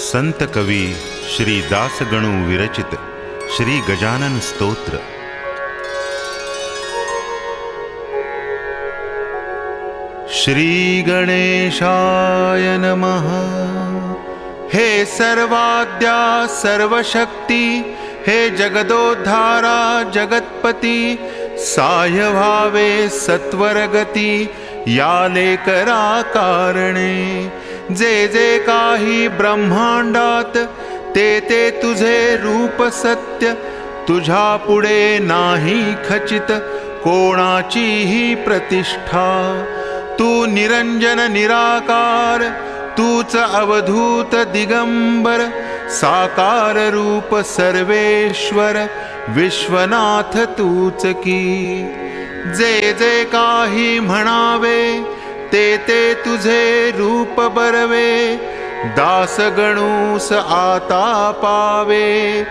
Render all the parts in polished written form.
संत कवी श्री दासगणू विरचित श्री गजानन स्तोत्र। श्री गणेशाय नमः। हे सर्वाद्या सर्वशक्ती, हे जगदोद्धारा जगत्पती, साह्य भावे सत्वरगती, याले करा कारणे। जे जे काही ब्रह्मांडात, ते ते तुझे रूप सत्य, तुझ्या पुढे नाही खचित कोणाचीही प्रतिष्ठा। तू निरंजन निराकार, तूच अवधूत दिगंबर, साकार रूप सर्वेश्वर, विश्वनाथ तूच की। जे जे काही म्हणावे, ते ते तुझे रूप बरवे, दास गणूस आता पावे,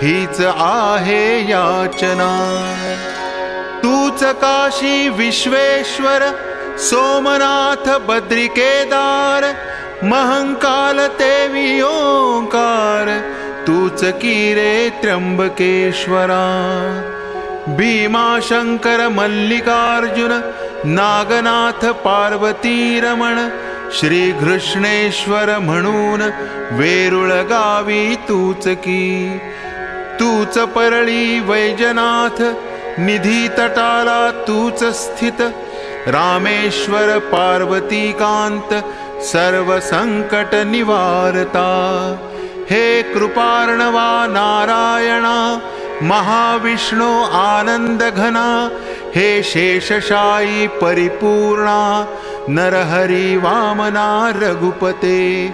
हीच आहे याचना। तूच काशी विश्वेश्वर, सोमनाथ बद्रिकेदार, महंकाल तेवी ओंकार, तूच की रे त्र्यंबकेश्वरा। भीमा शंकर मल्लिकार्जुन, नागनाथ पार्वती रमण, श्री कृष्णेश्वर म्हणून वेरुळ गावी तूच की। तूच परळी वैजनाथ, निधी तटाला तूच स्थित, रामेश्वर पार्वतीकांत, सर्व संकट निवारता। हे कृपार्णवा नारायणा, महाविष्णु आनंद घना, हे शेषशायी परिपूर्णा, नरहरी वामना रघुपते।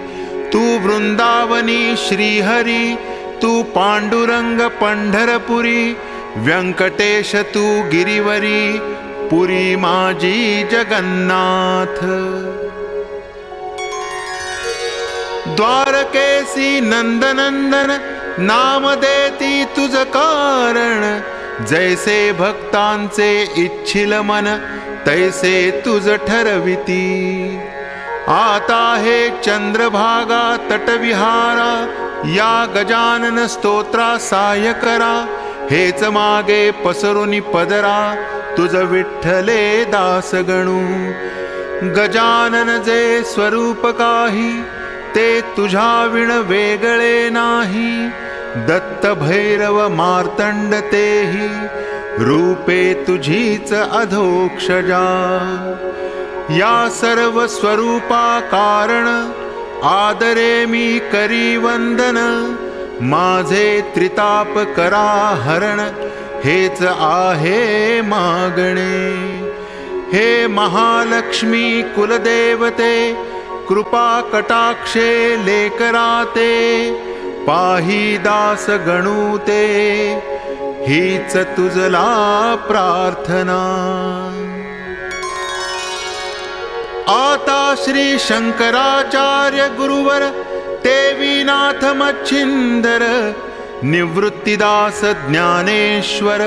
तू वृंदावनी श्रीहरी, तू पांडुरंग पंढरपुरी, व्यंकटेश तू गिरिवरी, पुरी माझी जगन्नाथ। द्वारकेसी नंदनंदन, नाम देती तुझ कारण, जैसे भक्तांचे इच्छिल मन, तैसे तुझ ठरविती। आता हे चंद्रभागा तटविहारा, या गजानन स्तोत्रा साह्य करा। हेच मागे पसरुनी पदरा, तुझ विठ्ठले दासगणू। गजानन जे स्वरूप काही, ते तुझ्या विण वेगळे नाही। दत्त भैरव मार्तंड तेही, रूपे तुझीच अधोक्षजा। या सर्व स्वरूपा कारण, आदरे मी करी वंदन। माझे त्रिताप करा हरण, हेच आहे मागणे। हे महालक्ष्मी कुलदेवते, कृपा कटाक्षे लेकराते, पाही दास गणूते, हीच तुझला प्रार्थना। आता श्री शंकराचार्य गुरुवर, देवीनाथ मच्छिंदर, निवृत्तिदास ज्ञानेश्वर,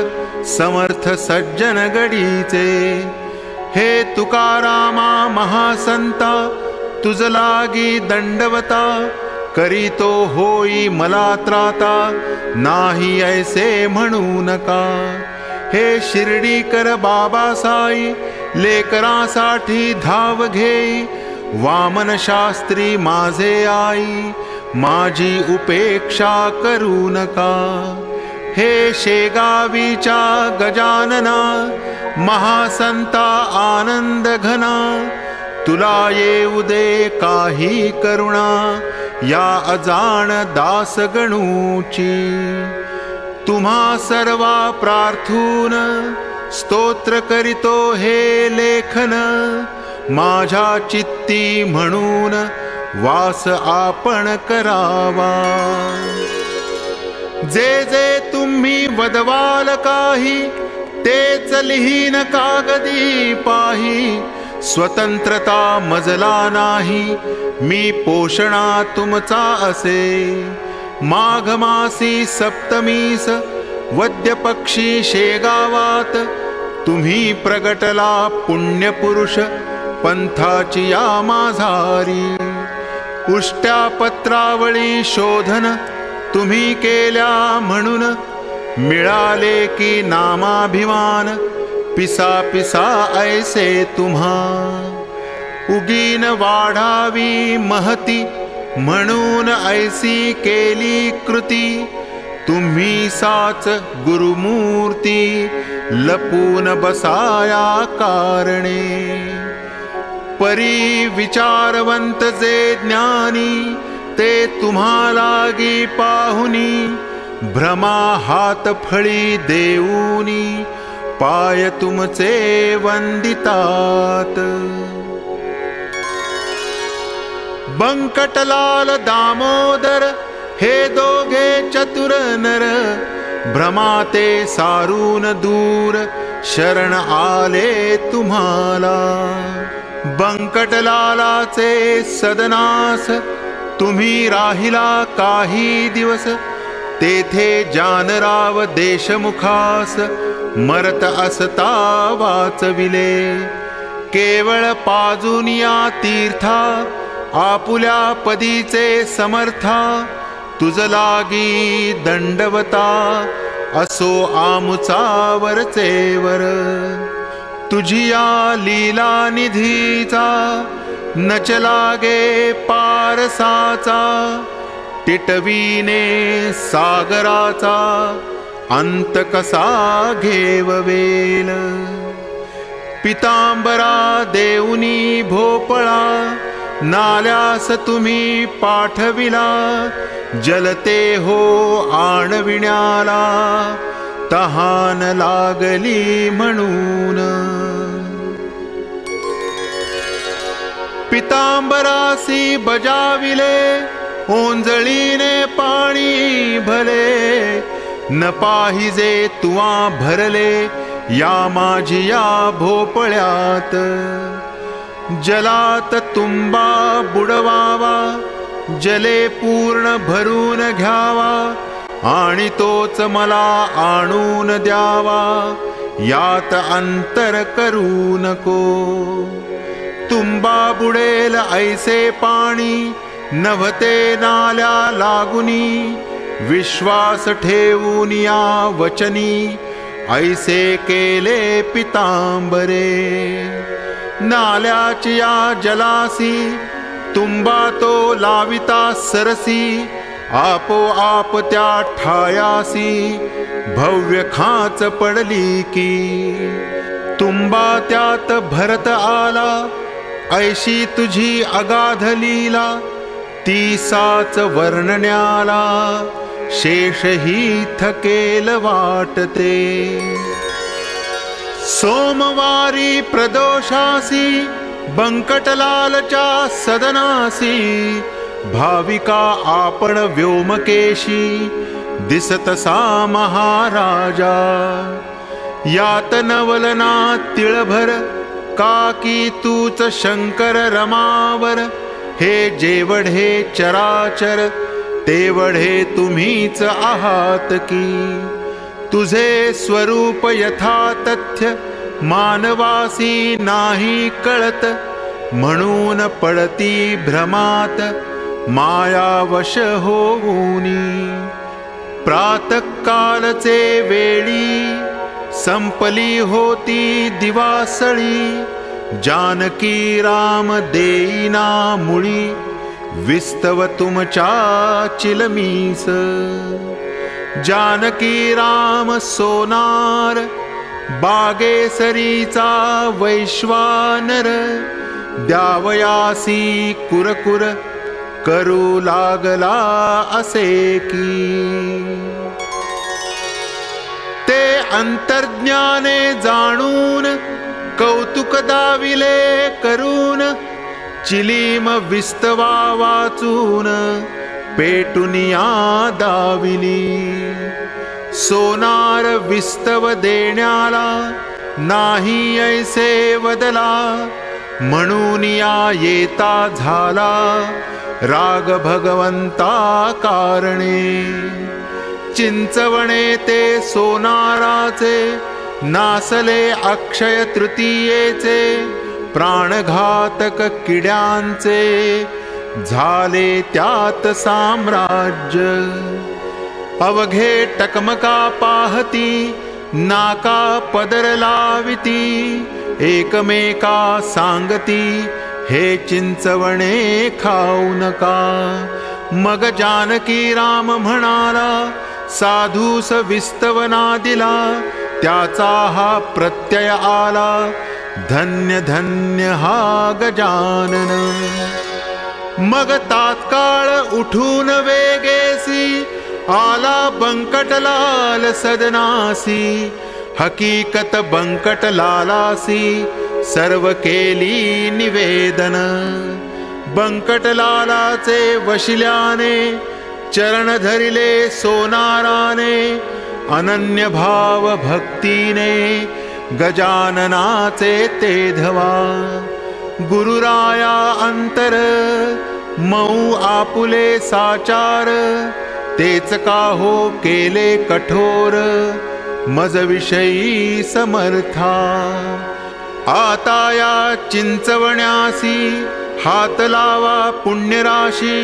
समर्थ सज्जन गडीचे। हे तुकारामा महासंता, तुझ लागी दंडवता, करीतो होई मला त्राता, नाही ऐसे म्हणू नका। हे शिर्डीकर बाबा साई, लेकरांसाठी धाव घेई, वामन शास्त्री माझे आई, माझी उपेक्षा करू नका। हे शेगावीच्या गजानना, महासंता आनंद घना, तुला येऊ दे काही करुणा, या अजाण दास गणूची। तुम्हा सर्वा प्रार्थून, स्तोत्र करीतो हे लेखन, माझ्या चित्ती म्हणून वास आपण करावा। जे जे तुम्ही वदवाल काही, तेच लिहीन कागदी पाही। स्वतंत्रता मजला नाही, मी पोषणा तुमचा असे। माघ मासी सप्तमीस, वद्य पक्षी शेगावात, तुम्ही प्रगटला पुण्यपुरुष, पंथाची या माझारी। उष्ट्या पत्रावळी शोधन तुम्ही केल्या म्हणून, मिळाले की नामाभिमान पिसा पिसा ऐसे तुम्हा. उगीन वाढावी महती म्हणून ऐसी केली कृती, तुम्ही साच गुरुमूर्ती लपून बसाया कारणे. परी विचारवंत जे ज्ञानी ते तुम्हालागी पाहुनी, भ्रमा हात फळी देऊनी पाय तुमचे वंदितात. बंकटलाल दामोदर हे दोघे चतुर नर, भ्रमाते सारून दूर शरण आले तुम्हाला. बंकटलालाचे सदनास तुम्ही राहिला काही दिवस, तेथे जानराव देशमुखास मरत असता वाचविले. केवळ पाजुनिया तीर्था आपुल्या पदीचे समर्था, तुझ लागी दंडवता असो आमुचा वरचेवर. तुझिया लीला निधीचा नच लागे पारसाचा, टिटवीने सागराचा अंत कसा घेववेल. पितांबरा देऊनी भोपळा नाल्यास तुम्ही पाठविला, जलते हो आणविण्याला तहान लागली म्हणून. पितांबरासी बजाविले ओंजळीने पाणी भले, न पाहिजे तुवा भरले या माझिया भोपळ्यात. जलात तुंबा बुडवावा जले पूर्ण भरून घ्यावा, आणि तोच मला आणून द्यावा यात अंतर करू नको. तुंबा बुडेल ऐसे पाणी नभते नाल्या लागुनी, विश्वास ठेवून या वचनी ऐसे केले पितांबरे. नाल्याची या जलासी तुंबा तो लाविता सरसी, आपोआप त्या ठायासी भव्य खाच पडली की. तुंबा त्यात भरत आला ऐशी तुझी अगाध लीला, ती साच वर्णण्याला शेषही थकेल वाटते. सोमवारी प्रदोषासी बंकटलालच्या सदनासी, भाविका आपण व्योमकेशी दिसतसा महाराजा. यात नवलना तिळभर काकी तूच शंकर रमावर, हे जेवढे चराचर तेवढे तुम्हीच आहात की. तुझे स्वरूप यथा तथ्य मानवासी नाही कळत, म्हणून पडती भ्रमात मायावश होऊनी. प्रातःकालचे वेळी संपली होती दिवासळी, जानकी राम देईना मुळी विस्तव तुमच्या चिलमीस. जानकी राम सोनार बागेसरीचा वैश्वानर, द्यावयासी कुरकुर करू लागला असे की. ते अंतर्ज्ञाने जाणून कौतुक दाविले करून, चिलीम विस्तवा वाचून पेटुनिया दाविली. सोनार विस्तव देण्याला नाही ऐसे वदला, म्हणून या येता झाला राग भगवंता कारणे. चिंचवणे ते सोनाराचे नासले अक्षय तृतीयेचे, प्राणघातक किड्यांचे झाले त्यात साम्राज्य. अवघे टकमका पाहती, नाका पदर लाविती, एकमेका सांगती, हे चिंचवणे खाऊ नका. मग जानकी राम म्हणाला, साधूस विस्तवना दिला, त्याचा हा प्रत्यय आला, धन्य धन्य हा गजानन. मग तात्काळ उठून वेगेसी, आला बंकटलाल सदनासी. हकीकत बंकटलालासी, सर्व केली निवेदन. बंकटलालाचे वशिल्याने, चरण धरिले सोनाराने. अनन्य भाव भक्तीने, गजाननाचे ते धवा. गुरुराया अंतर, मऊ आपुले साचार. तेच का हो केले कठोर, मज विषयी समर्था. आता या चिंचवण्यासी, हात लावा पुण्यराशी.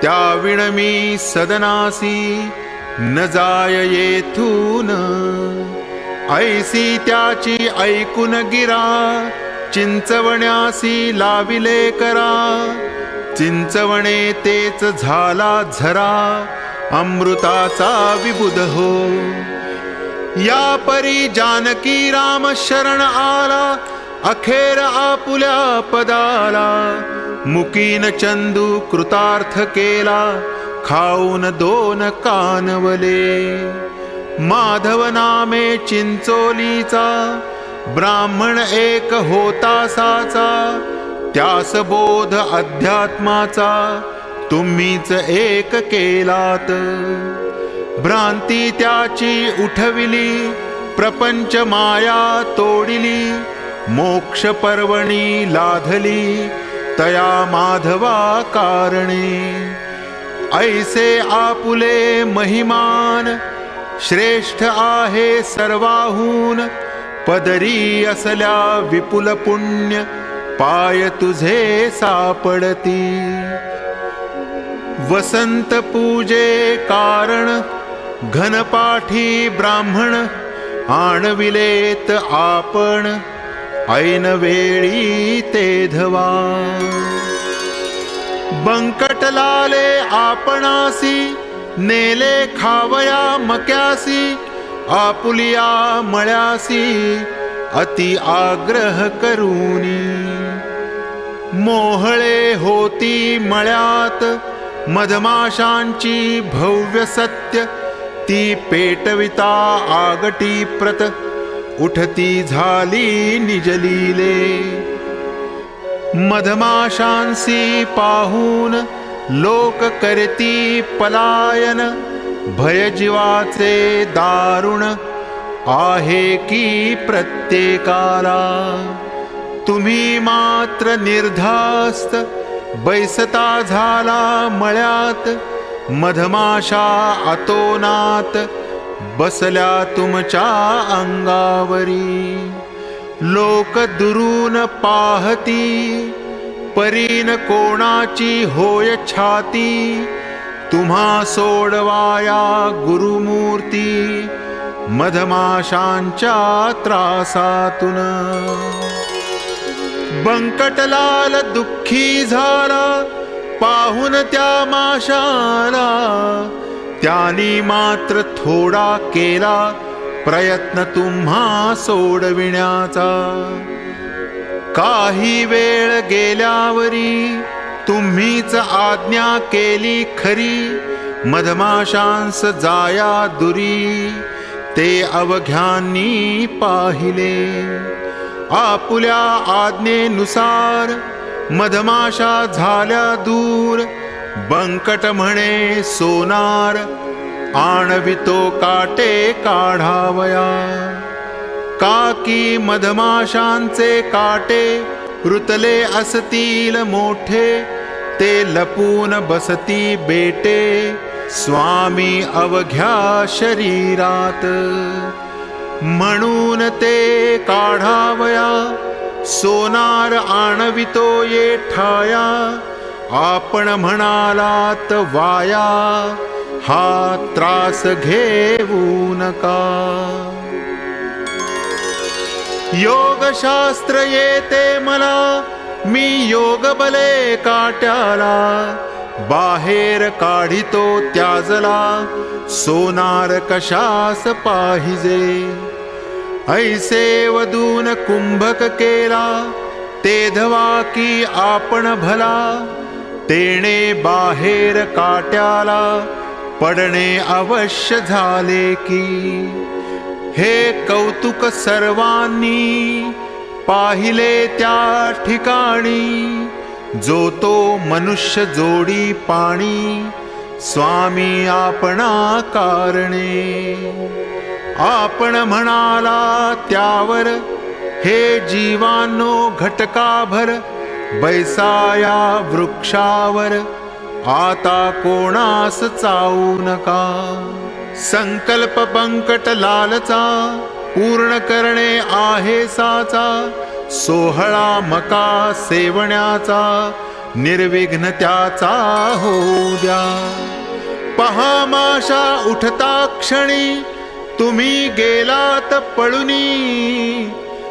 त्या विणमी सदनासी, न जाय येथून. ऐसी त्याची ऐकून गिरा, चिंचवण्यासी लाविले करा. चिंचवणे तेच झाला झरा, अमृताचा विबुध हो. या परी जानकी राम शरण आला, अखेर आपुल्या पदाला. मुकीन चंदू कृतार्थ केला, खाऊन 2 कानवले. माधव नामे चिंचोलीचा, ब्राह्मण एक होता साचा. त्यास बोध अध्यात्माचा, तुम्हीच एक केलात. भ्रांती त्याची उठविली, प्रपंच माया तोडिली. मोक्ष पर्वणी लाधली, तया माधवा कारणे. ऐसे आपुले महिमान, श्रेष्ठ आहे सर्वाहून. पदरी असल्या विपुल पुण्य, पाय तुझे सापडती. वसंत पूजे कारण, घनपाठी ब्राह्मण. आणविलेत आपण, ऐन वेळी ते धवा. बंकटलाले आपणासी, नेले खावया मक्यासी. आपुलिया मळ्यासी, अति आग्रह करूनी. मोहळे होती मळ्यात, मधमाशांची भव्य सत्य. ती पेटविता आगटी प्रत, उठती झाली निजलीले. मधमाशांसी पाहून, लोक करती पलायन. भय जीवाचे दारुण, आहे की प्रत्येकाला. तुम्ही मात्र निर्धास्त, बैसता झाला मळ्यात. मधमाशा अतोनात, बसल्या तुमच्या अंगावरी. लोक दुरून पाहती, परीन कोणाची होय छाती. तुम्हा सोडवाया गुरुमूर्ती, मधमाशांच्या त्रासातून. बंकटलाल दुःखी झाला, पाहून त्या माशाला. त्यानी मात्र थोडा केला, प्रयत्न तुम्हा सोडविण्याचा. काही वेळ गेल्यावरी, तुम्हीच आज्ञा केली खरी. मधमाशांस जाया दुरी, ते अवघ्यांनी पाहिले. आपुल्या आज्ञेनुसार, मधमाशा झाल्या दूर. बंकट म्हणे सोनार, आणवितो काटे काढावया. काकी मधमाशांचे काटे, रुतले असतील मोठे. ते लपून बसती बेटे, स्वामी अवघ्या शरीरात. म्हणून ते काढावया, सोनार आणवितो ये ठाया. आपण म्हणालात वाया, हा त्रास घेऊ नका. योगशास्त्र येते मला, मी योग बले काट्याला. बाहेर काढितो त्याजला, सोनार कशास पाहिजे. ऐसे वदून कुंभक केला, ते धवा की आपण भला. तेणे बाहेर काट्याला, पडणे अवश्य झाले की. हे कौतुक सर्वांनी पाहिले त्या ठिकाणी. जो तो मनुष्य जोडी पाणी, स्वामी आपणा कारणे. आपण म्हणाला त्यावर, हे जीवांनो घटकाभर. बैसाया वृक्षावर, आता कोणास चावू नका. संकल्प बंकट लालचा, पूर्ण करणे आहे साचा. सोहळा मका सेवण्याचा, निर्विघ्न त्याचा होऊ द्या. पहा माशा उठता क्षणी, तुम्ही गेलात पळुनी.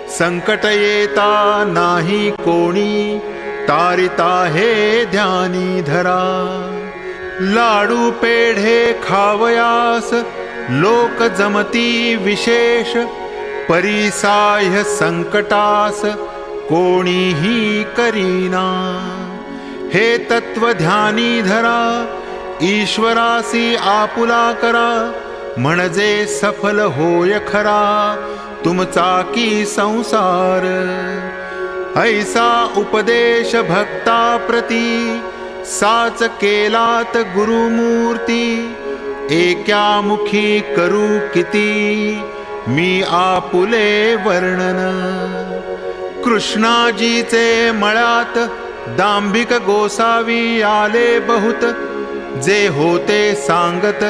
संकट येता नाही कोणी, तारिता हे ध्यानी धरा. लाडू पेढे खावयास, लोक जमती विशेष. परिसाह्य संकटास, कोणीही करीना. हे तत्व ध्यानी धरा, ईश्वरासी आपुला करा. म्हणजे सफल होय खरा, तुमचा की संसार. ऐसा उपदेश भक्ता प्रती, साच केलात गुरुमूर्ती. एका मुखी करू किती, मी आपुले वर्णन. कृष्णाजीचे मळ्यात, दांभिक गोसावी आले बहुत. जे होते सांगत,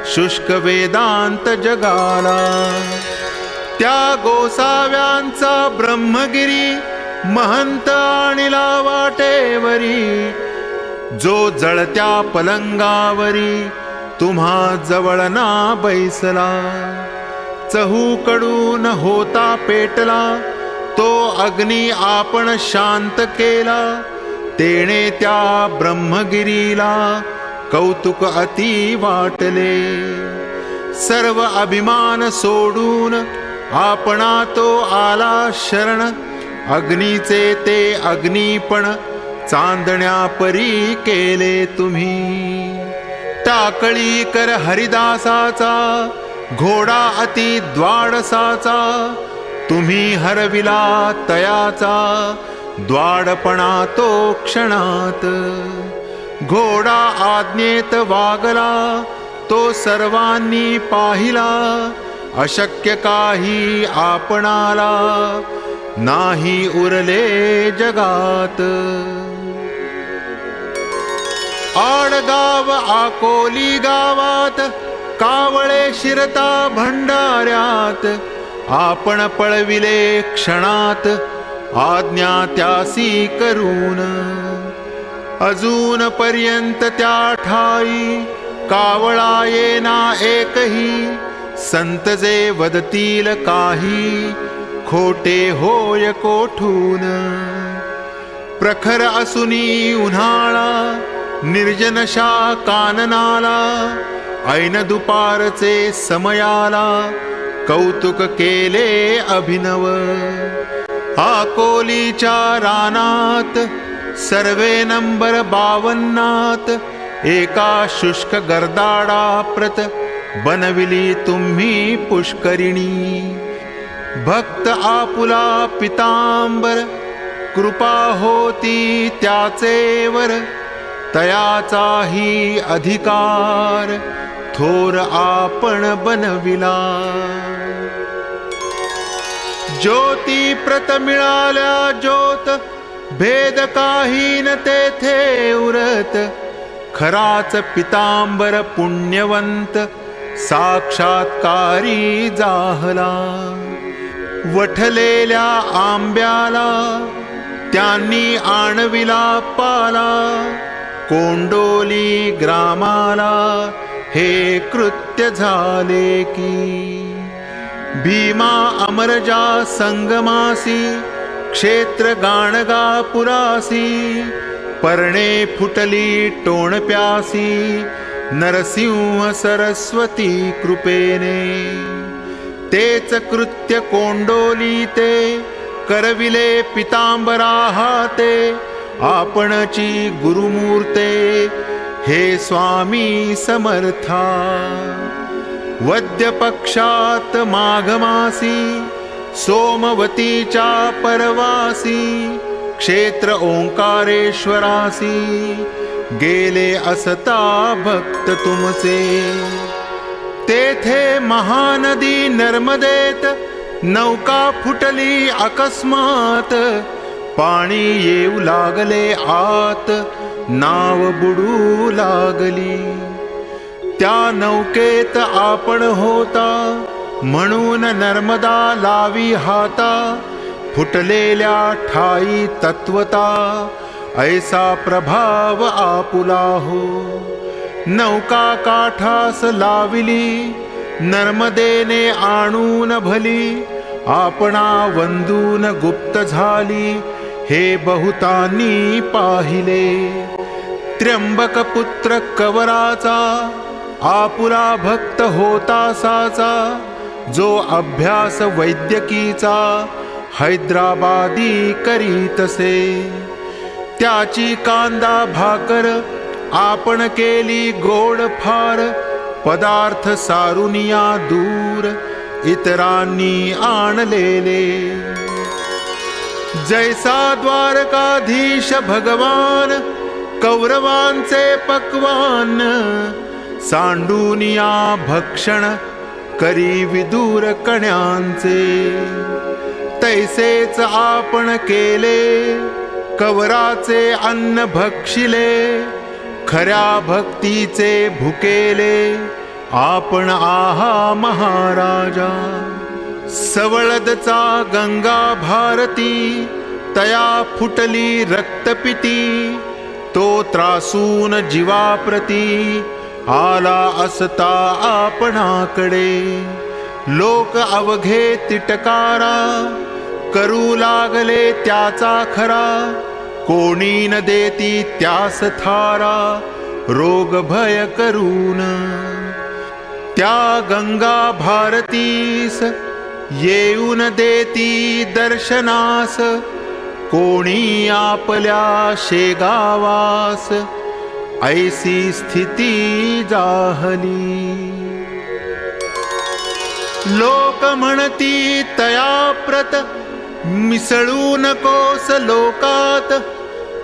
शुष्क वेदांत जगाला. त्या गोसाव्यांचा ब्रह्मगिरी, महंत आणिला वाटेवरी. जो जळत्या पलंगावरी, तुम्हा जवळ ना बैसला. चहूकडून होता पेटला, तो अग्नी आपण शांत केला. तेणे त्या ब्रह्मगिरीला, कौतुक अति वाटले. सर्व अभिमान सोडून, आपणा तो आला शरण. अग्नीचे ते अग्नीपण, चांदण्या परी केले तुम्ही. टाकळी कर हरिदासाचा, घोडा अति द्वाडसाचा. तुम्ही हरविला तयाचा, द्वाडपणा तो क्षणात. घोडा आज्ञेत वागला, तो सर्वांनी पाहिला. अशक्य काही आपणाला, नाही उरले जगात. आडगाव आकोली गावात, कावळे शिरता भंडाऱ्यात. आपण पळविले क्षणात, आज्ञा त्यासी करून. अजून पर्यंत त्या ठाई, कावळा येना एकही. संत जे वदतील काही, खोटे होय कोठून. प्रखर असुनी उन्हाळा, निर्जनशा काननाला. ऐन दुपारचे समयाला, कौतुक केले अभिनव. आकोलीच्या रानात, सर्वे नंबर 52त. एका शुष्क गर्दाडा प्रत, बनविली तुम्ही पुष्करिणी. भक्त आपुला पितांबर, कृपा होती त्याचेवर. तयाचाही अधिकार, थोर आपण बनविला. ज्योती प्रत मिळाल्या ज्योत, भेद काही न तेथे उरत. खराच पितांबर पुण्यवंत, साक्षात्कारी जाहला. वठलेल्या आंब्याला, त्यांनी आणविला पाला. कोंडोली ग्रामाला हे कृत्य झाले की. भीमा अमरजा संगमासी क्षेत्र गाणगा पुरासी. पर्णे फुटली टोणप्यासी नरसिंह सरस्वती कृपेने. तेच कृत्य कोंडोली ते करविले पितांबरा हाते. आपणची गुरुमूर्ते हे स्वामी समर्था. वद्य पक्षात माघमासी सोमवतीच्या परवासी. क्षेत्र ओंकारेश्वरासी गेले असता भक्त तुमचे. तेथे महानदी नर्मदेत नौका फुटली अकस्मात. पाणी येऊ लागले आत नाव बुडू लागली. त्या नौकेत आपण होता म्हणून नर्मदा लावी हाता. फुटलेल्या ठाई तत्वता ऐसा प्रभाव आपुला हो. नौका काठास लाविली नर्मदेने आणून भली. आपणा वंदून गुप्त झाली हे बहुतांनी पाहिले. त्र्यंबक पुत्र कवराचा आपुला भक्त होता साचा. जो अभ्यास वैद्यकीचा हैदराबादी करीतसे. त्याची कांदा भाकर आपण केली गोड फार. पदार्थ सारुनिया दूर इतरांनी आणलेले. जैसा द्वारकाधीश भगवान कौरवांचे पक्वान. सांडूनिया भक्षण करी विदूर कण्यांचे. तैसेच आपण केले कवराचे अन्न भक्षिले. खऱ्या भक्तीचे भुकेले आपण आहा महाराजा. सवळदचा गंगा भारती तया फुटली रक्तपिती. तो त्रासून जीवाप्रती आला असता आपणाकडे. लोक अवघे तिटकारा करू लागले त्याचा खरा. कोणी न देती त्यास थारा रोग भय करून. त्या गंगा भारतीस येऊन देती दर्शनास. कोणी आपल्या शेगावास ऐसी स्थिती जाहली. लोक म्हणती तया प्रत मिसळू नकोस लोकात.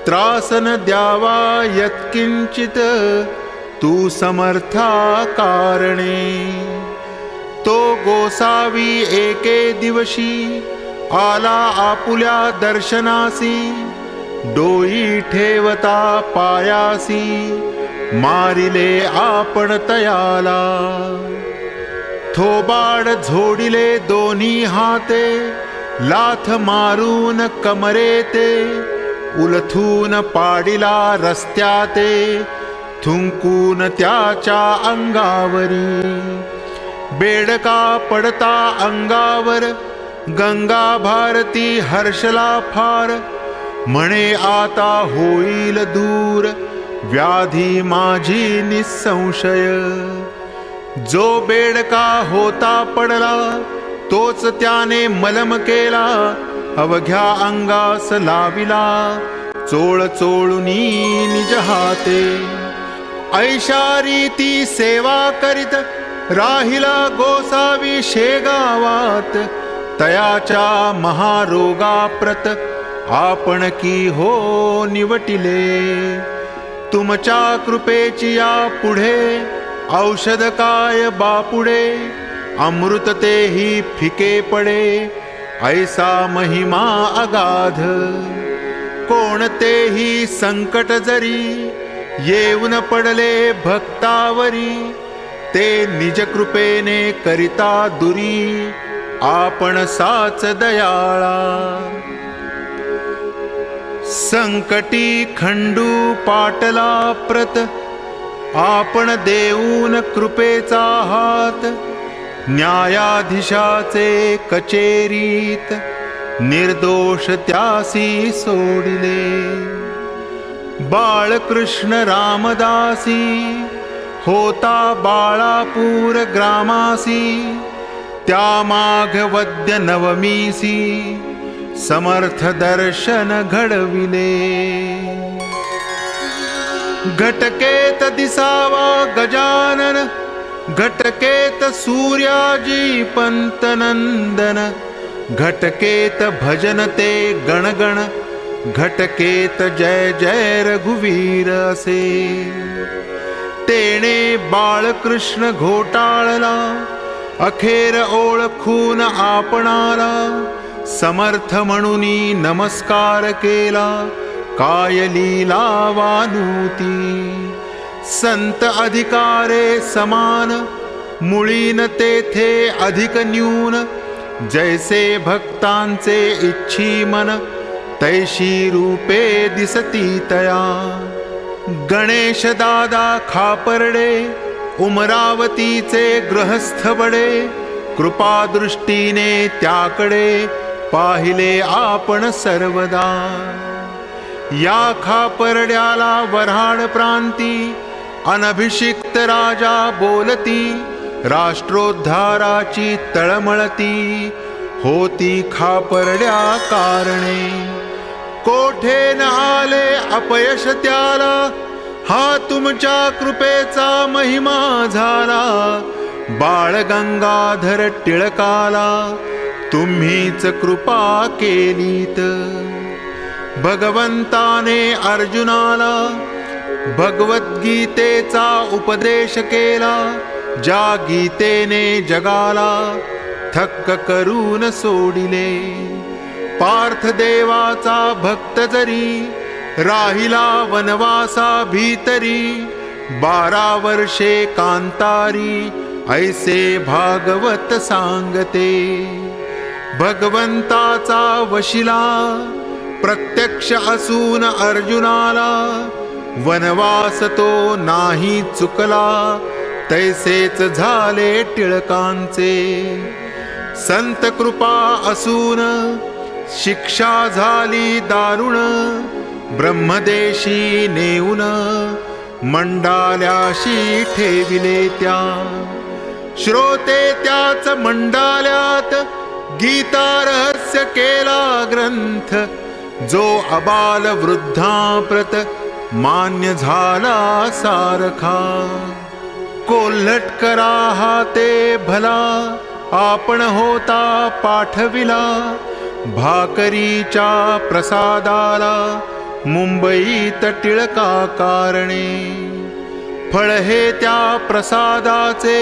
त्रास न द्यावा यत्किंचित तू समर्था कारणे. तो गोसावी एके दिवशी आला आपुल्या दर्शनासी. डोई ठेवता पायासी मारिले आपण तयाला. थोबाड झोडिले दोन्ही हाते लाथ मारून कमरेते. उलथून पाडिला रस्त्याते थुंकून त्याच्या अंगावरी. बेडका पडता अंगावर गंगा भारती हर्षला फार. म्हणे आता होईल दूर व्याधी माझी निसंशय. जो बेडका होता पडला तोच त्याने मलम केला. अवघ्या अंगास लाविला चोळ चोळुनी निज हाते. ऐशा रीती सेवा करीत राहिला गोसावी शेगावात. तयाच्या महारोगाप्रत आपण की हो निवटिले. तुमच्या कृपेची या पुढे औषध काय बापुडे. अमृत तेही फिके पडे ऐसा महिमा अगाध. कोणतेही संकट जरी येऊन पडले भक्तावरी. ते निज कृपेने करिता दुरी आपण साच दयाळा. संकटी खंडू पाटला प्रत, आपण देऊन कृपेचा हात, न्यायाधीशाचे कचेरीत निर्दोष त्यासी सोडिले. बाळकृष्ण रामदासी होता बाळापूर ग्रामासी, त्या माघवद्य नवमीसी समर्थ दर्शन घडविले. घटकेत दिसावा गजानन, घटकेत सूर्याजी पंतनंदन, घटकेत भजन ते गणगण, घटकेत जय जय रघुवीर असे. तेणे बाळकृष्ण घोटाळला, अखेर ओळखून आपणाला, समर्थ म्हणूनी नमस्कार केला, काय लीला वानूती. संत अधिकारे समान, मुळीन तेथे अधिक न्यून, जैसे भक्तांचे इच्छी मन, तैशी रूपे दिसती तया. गणेश दादा खापर्डे उमरावतीचे गृहस्थ बडे, कृपादृष्टीने त्याकडे पाहिले आपण सर्वदा. या खापर्ड्याला वऱ्हाड प्रांती, अनभिषिक्त राजा बोलती, राष्ट्रोद्धाराची तळमळती होती खापर्ड्या कारणे. कोठे न आले अपयश त्याला, हा तुमच्या कृपेचा महिमा झाला. बाळ गंगाधर टिळकाला तुम्हीच कृपा केलीत. भगवंताने अर्जुनाला भगवद्गीतेचा उपदेश केला, ज्या गीतेने जगाला थक्क करून सोडिले. पार्थ देवाचा भक्त जरी राहिला वनवासा भीतरी, 12 वर्षे कांतारी ऐसे भागवत सांगते. भगवंताचा वशिला प्रत्यक्ष असून अर्जुनाला, वनवास तो नाही चुकला, तैसेच झाले टिळकांचे. संत कृपा असून शिक्षा झाली दारुण, ब्रह्मदेशी नेऊन मंडाल्याशी ठेविले त्या. श्रोते त्याच मंडाल्यात गीता रहस्य केला ग्रंथ, जो अबाल वृद्धाप्रत मान्य झाला सारखा. कोल्हटकरा हा ते भला, आपण होता पाठविला, भाकरीच्या प्रसादाला मुंबईत टिळका कारणे. फळ हे त्या प्रसादाचे,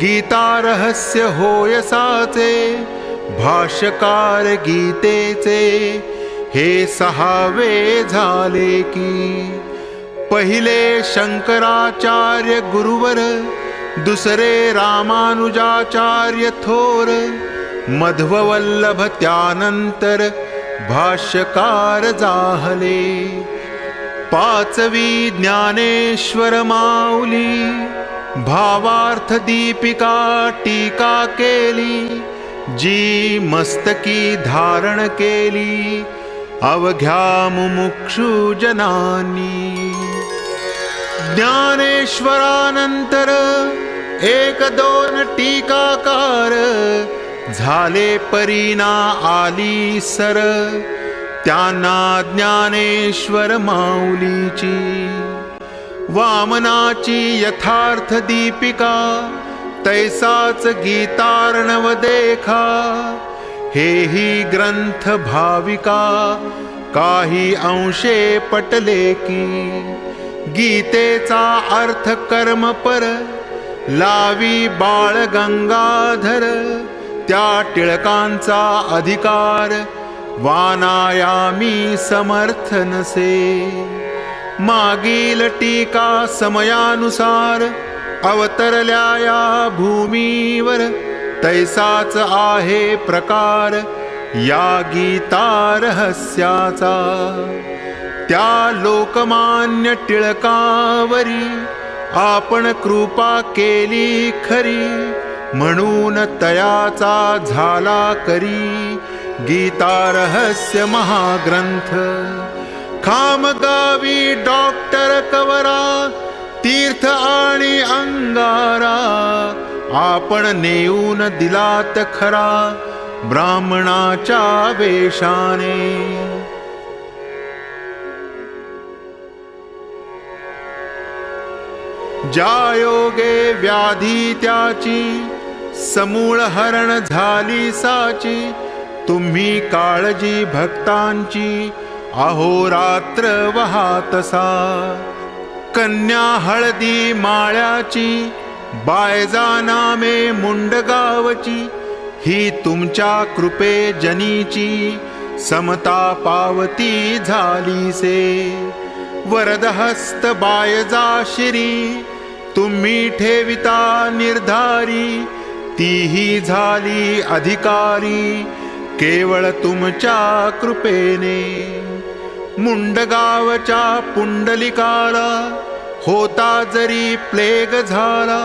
गीता रहस्य होयसाचे, भाष्यकार गीतेचे हे 6वे झाले की. पहिले शंकराचार्य गुरुवर, दुसरे रामानुजाचार्य थोर, मध्ववल्लभ त्यानंतर भाष्यकार जाहले. 5वी ज्ञानेश्वर माऊली, भावार्थ दीपिका टीका केली, जी मस्तकी धारण केली अवघ्या मुमुक्षु जनांनी. ज्ञानेश्वरानंतर 1-2 टीकाकार झाले परीना आली सर, त्यांना ज्ञानेश्वर माऊलीची. वामनाची यथार्थ दीपिका तैसाच गीतार्णव देखा, हेही ग्रंथ भाविका काही अंशे पटले की. गीतेचा अर्थ कर्म पर लावी बाळ गंगाधर, त्या टिळकांचा अधिकार वानायामी समर्थ नसे. मागील टीका समयानुसार अवतरल्या या भूमीवर, तैसाच आहे प्रकार या गीता रहस्याचा. त्या लोकमान्य टिळकावरी आपण कृपा केली खरी, म्हणून तयाचा झाला करी गीता रहस्य महाग्रंथ. खामगावी डॉक्टर कवरा, तीर्थ आणि अंगारा, आपण नेऊन दिलात खरा ब्राह्मणाच्या वेशाने. ज्या योगे व्याधी त्याची समूळ हरण झाली साची, तुम्ही काळजी भक्तांची अहोरात्र वहातसा. कन्या हळदी माळ्याची बायजा नामे मुंडगावची, ही तुमच्या कृपे जनीची समता पावती झाली से. वरदहस्त बायजा शिरी तुम्ही ठेविता निर्धारी, तीही झाली अधिकारी केवळ तुमच्या कृपेने. मुंडगावच्या पुंडलिकाला होता जरी प्लेग झाला,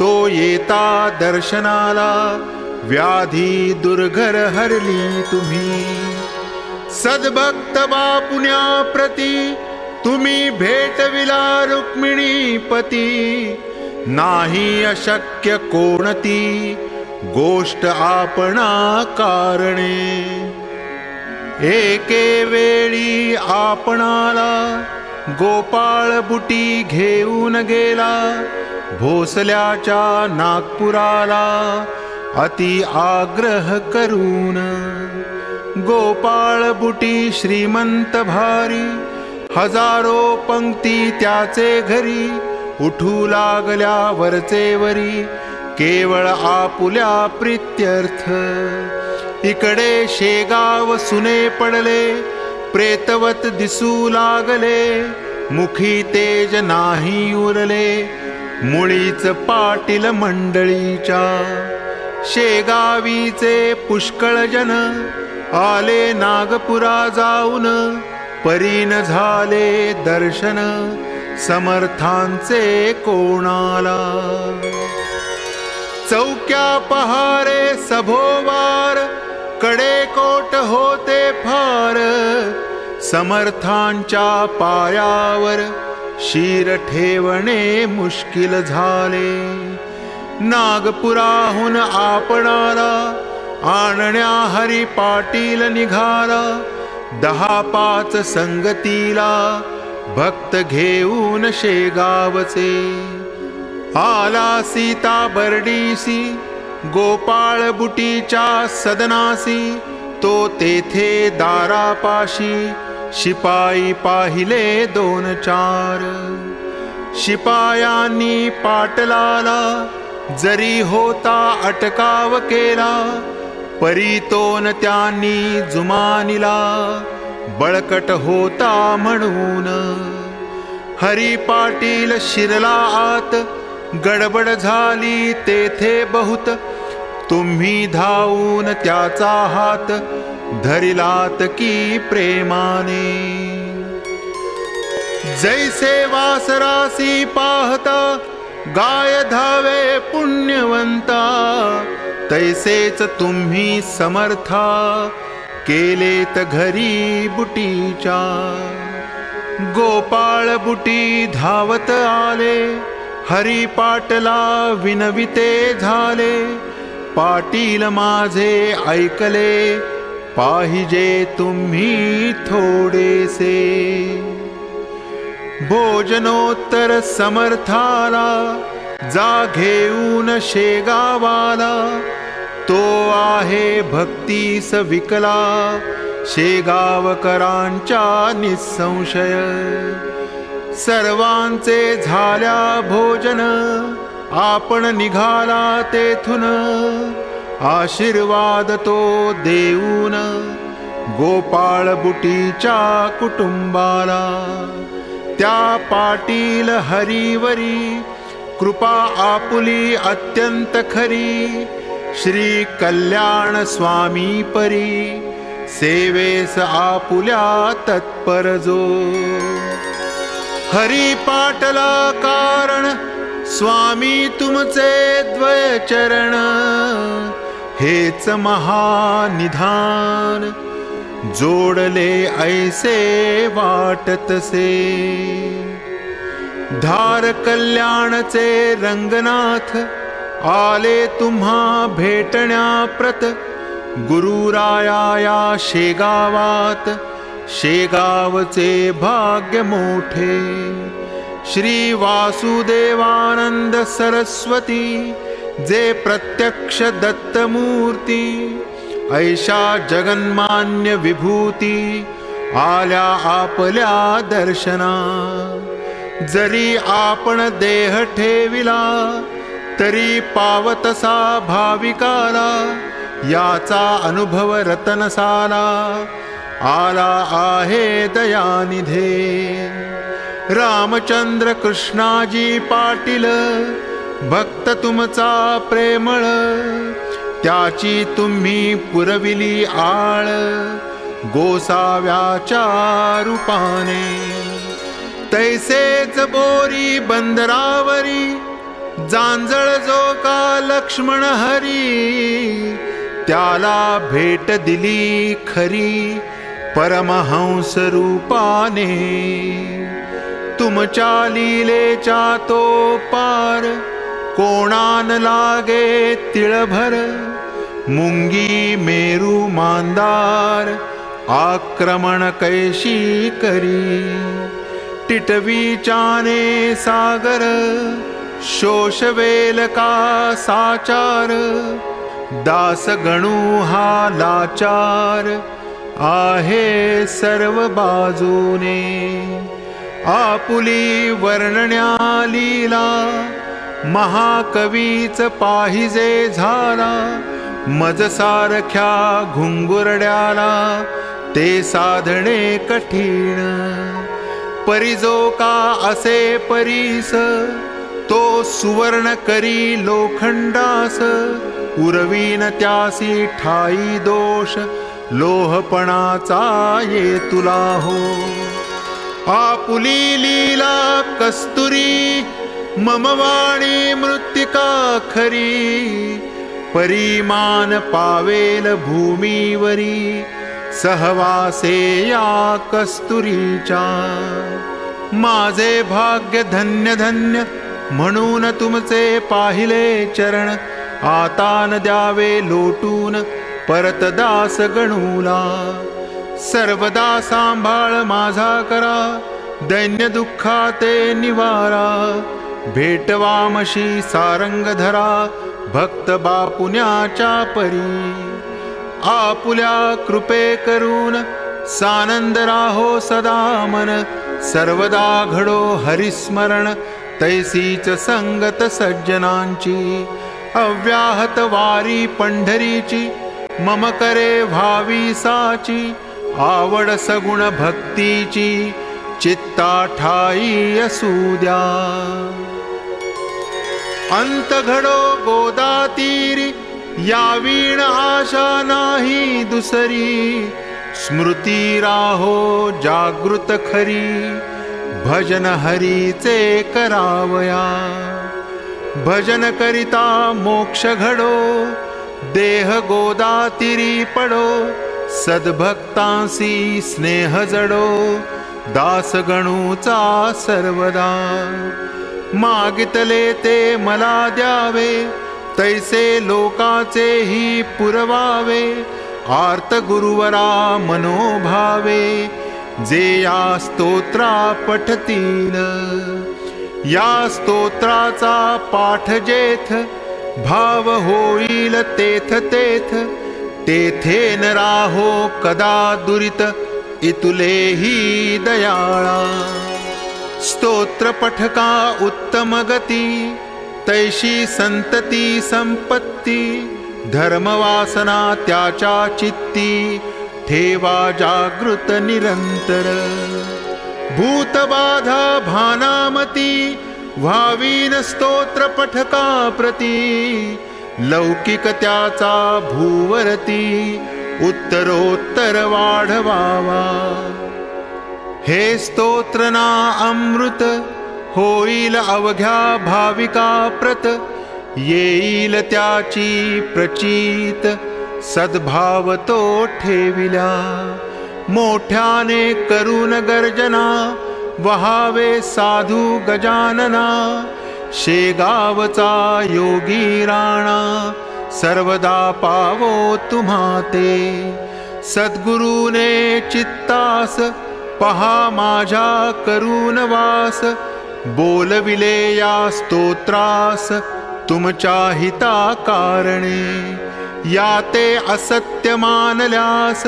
तो येता दर्शनाला व्याधी दुर्घर हरली तुम्ही. सद्भक्त बापुण्या प्रती तुम्ही भेटविला रुक्मिणीपती, नाही अशक्य कोणती गोष्ट आपणा कारणे. एके वेळी आपणाला गोपाळ बुटी घेऊन गेला, भोसल्याच्या नागपुराला अति आग्रह करून. गोपाळ बुटी श्रीमंत भारी, हजारो पंक्ती त्याचे घरी, उठू लागल्या वरचेवरी केवळ आपुल्या प्रीत्यर्थ. इकडे शेगाव सुने पडले, प्रेतवत दिसू लागले, मुखी तेज नाही उरले मुळीच पाटील मंडळीच्या. शेगावीचे पुष्कळ जन आले नागपुरा जाऊन, परीन झाले दर्शन समर्थांचे कोणाला. चौक्या पहारे सभोवार कडेकोट होते फार, समर्थांच्या पायावर शीर ठेवणे मुश्किल झाले. नागपुराहून आपणाला आणण्या हरी पाटील निघाला, 10-5 संगतीला भक्त घेऊन शेगावचे. आला सीता बर्डीसी गोपाळ बुटीच्या सदनासी, तो तेथे दारापाशी शिपाई पाहिले 2-4. शिपायांनी पाटलाला जरी होता अटकाव केला, परीतोन त्यांनी जुमानिला बळकट होता म्हणून. हरी पाटील शिरला आत, गडबड झाली तेथे बहुत, तुम्ही धावून त्याचा हात धरिलात की प्रेमाने. जैसे वासरासी पाहता गाय धावे पुण्यवंता, तैसेच तुम्ही समर्था केलेत घरी बुटीच्या. गोपाळ बुटी धावत आले, हरी पाटला विनविते झाले. पाटील माझे ऐकले पाहिजे तुम्ही थोडेसे. भोजनोत्तर समर्थाला जा घेऊन शेगावाला, तो आहे भक्तीस विकला शेगावकरांच्या निसंशय. सर्वांचे झाल्या भोजन आपण निघाला तेथून, आशीर्वाद तो देऊन गोपाळ बुटीच्या कुटुंबाला. त्या पाटील हरीवरी कृपा आपुली अत्यंत खरी, श्री कल्याण स्वामी परी सेवेस आपुल्या तत्पर जो. हरी पाटला कारण स्वामी तुमचे द्वय चरण, हेच महानिधान जोडले ऐसे वाटतसे. धार कल्याणचे रंगनाथ आले तुम्हा भेटण्या प्रत, गुरुराया या शेगावात शेगावचे भाग्य मोठे. श्री वासुदेवानंद सरस्वती जे प्रत्यक्ष दत्तमूर्ती, ऐशा जगन्मान्य विभूती आल्या आपल्या दर्शना. जरी आपण देह ठेविला तरी पावतसा भाविकाला, याचा अनुभव रतनसाला आला आहे दयानिधे. रामचंद्र कृष्णाजी पाटील भक्त तुमचा प्रेमळ, त्याची तुम्ही पुरविली आळ गोसाव्याच्या रूपाने. तैसेच बोरी बंदरावरी जांजळ जो का लक्ष्मण हरी, त्याला भेट दिली खरी परमहंस रूपाने. तुमच्या लीलेच्या तो पार कोणान लागे तिळभर, मुंगी मेरू मांदार आक्रमण कैशी करी. टिटवीचाने सागर शोषवेल का साचार, दास गणू हा लाचार आहे सर्व बाजूने. आपुली वर्णण्या लीला महाकवीच पाहिजे झाला, मज सारख्या घुंगुरड्याला ते साधणे कठीण. परिजो का असे परीस तो सुवर्ण करी लोखंडास, उरवीन त्यासी ठाई दोष लोहपणाचा ये तुला हो. आपुली लीला कस्तुरी मम वाणी मृत्तिका खरी, परिमान पावेल भूमीवरी सहवासे या कस्तुरीच्या. माझे भाग्य धन्य धन्य म्हणून तुमचे पाहिले चरण, आता न द्यावे लोटून परत दास गणूला. सर्वदा सांभाळ माझा करा दैन्य दुःखाते निवारा, भेटवामशी सारंग धरा भक्त बापुण्याच्या परी. आपुल्या कृपे करून सानंद राहो सदा मन, सर्वदा घडो हरिस्मरण तैसीच संगत सज्जनांची. अव्याहत वारी पंढरीची मम करे व्हावी साची, आवड सगुण भक्तीची चित्ता ठाई असू द्या. अंत घडो गोदातीरी यावीण आशा नाही दुसरी, स्मृती राहो जागृत खरी भजन हरीचे करावया. भजन करिता मोक्ष घडो देह गोदातीरी पडो, सद्भक्तांसी स्नेह जडो दास गणूचा सर्वदा. मागितले ते मला द्यावे तैसे लोकाचेही पुरवावे, आर्त गुरुवरा मनोभावे जे या स्तोत्रा पठतील. या स्तोत्राचा पाठ जेथ भाव होईल तेथ तेथ, तेथे न राहो कदा दुरित इतुलेही दयाळा. स्तोत्र पठका उत्तम गती तैशी संतती संपत्ती, धर्मवासना त्याच्या चित्ती ठेवा जागृत निरंतर. भूतबाधा भानामती व्हावीन स्तोत्र पठका प्रती, लौकिक त्याचा भूवरती उत्तरोत्तर वाढवावा। हे स्तोत्र ना अमृत होईल अवघ्या भाविका प्रत, येईल त्याची प्रचित सद्भाव तो ठेविल्या। मोठ्याने करून गर्जना वहावे साधू गजानना, शेगावचा योगी राणा सर्वदा पावो तुम्हा ते। सद्गुरूने चित्तास पहा माझ्या करून वास, बोलविले या स्तोत्रास तुमच्या हिता कारणे। या ते असत्य मानल्यास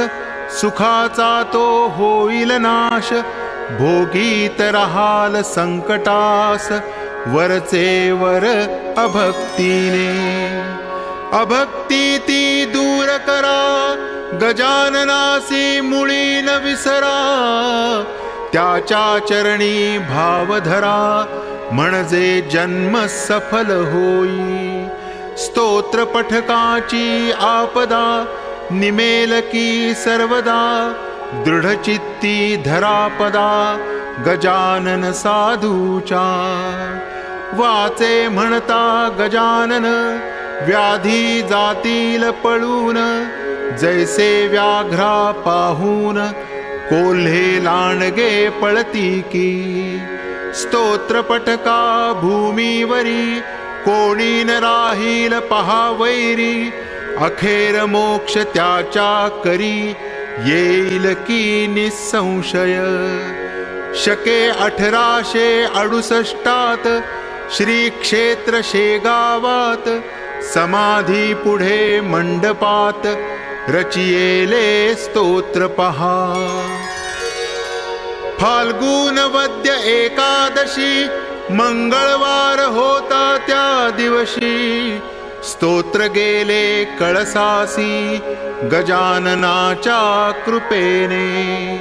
सुखाचा तो होईल नाश, भोगीत रहाल संकटास वरचे वर अभक्तीने। अभक्ती ती दूर करा गजाननासी मुळी न विसरा, त्याच्या चरणी भाव धरा म्हणजे जन्म सफल होई। स्तोत्र पठकाची आपदा निमेल की सर्वदा, दृढचित्ती धरापदा गजानन साधूचा। वाचे म्हणता गजानन व्याधी जातील पळून, जैसे व्याघ्रा पाहून कोल्हे लांडगे पळती की। स्तोत्र पठका भूमीवरी कोणी न राहील पहा वैरी, अखेर मोक्ष त्याच्या करी येईल की निसंशय। शके 1868 श्री क्षेत्र शेगावात, समाधी पुढे मंडपात रचियेले स्तोत्र पहा। फाल्गुन वद्य एकादशी मंगळवार होता त्या दिवशी, स्तोत्र गेले कळसासी गजाननाच्या कृपेने।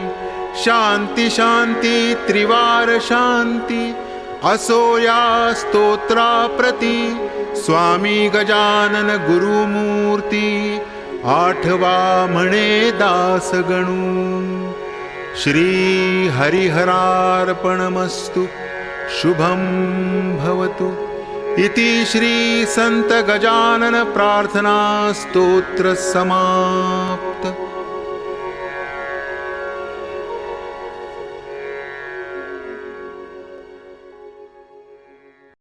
शांती शांती त्रिवार शांती असो या स्तोत्राप्रती, स्वामी गजानन गुरुमूर्ती आठवा म्हणे दासगणू। श्री हरिहरार्पणमस्तु, शुभं भवतु। इति श्री संत गजानन प्रार्थना स्तोत्र समाप्त।